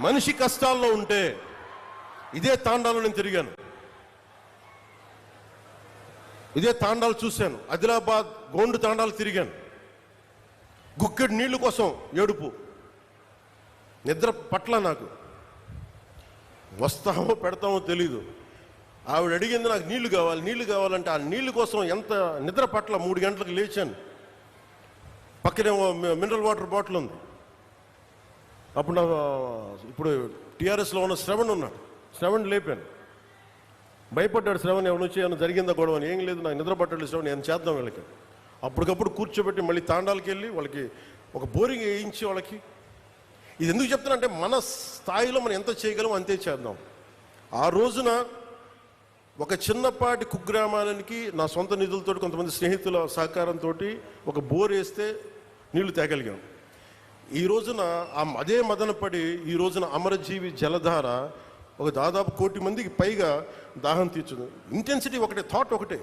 మనిషి కష్టాల్లో ఉంటే ఇదే తాండాలో నేను తిరిగాను, ఇదే తాండాలు చూశాను, ఆదిలాబాద్ గోండు తాండాలు తిరిగాను. గుక్కెడు నీళ్లు కోసం ఏడుపు, నిద్ర పట్ల నాకు, వస్తామో పెడతామో తెలీదు. ఆవిడ అడిగింది నాకు నీళ్లు కావాలి, నీళ్లు కావాలంటే ఆ నీళ్లు కోసం ఎంత నిద్ర పట్ల 3 గంటలకు లేచాను. పక్కనే మినరల్ వాటర్ బాటిల్ ఉంది. అప్పుడు ఇప్పుడు టీఆర్ఎస్లో ఉన్న శ్రవణ్ ఉన్నాడు, శ్రవణ్ లేపాను. భయపడ్డాడు శ్రవణ్, ఎవరి నుంచి ఏమైనా జరిగిందా గొడవ అని. ఏం లేదు, నాకు నిద్ర పట్టాడు శ్రవణ్, ఏం చేద్దాం వీళ్ళకి. అప్పటికప్పుడు కూర్చోబెట్టి మళ్ళీ తాండాలకి వెళ్ళి వాళ్ళకి ఒక బోరింగ్ వేయించి వాళ్ళకి. ఇది ఎందుకు చెప్తున్నా అంటే మన స్థాయిలో మనం ఎంత చేయగలం అంతే చేద్దాం. ఆ రోజున ఒక చిన్నపాటి కుగ్రామానికి నా సొంత నిధులతో కొంతమంది స్నేహితుల సహకారంతో ఒక బోర్ వేస్తే నీళ్లు తేగలిగాం. ఈ రోజున అదే మదనపడి ఈ రోజున అమరజీవి జలధార ఒక దాదాపు 1 కోటి మందికి పైగా దాహం తీర్చుంది. ఇంటెన్సిటీ ఒకటే, థాట్ ఒకటే.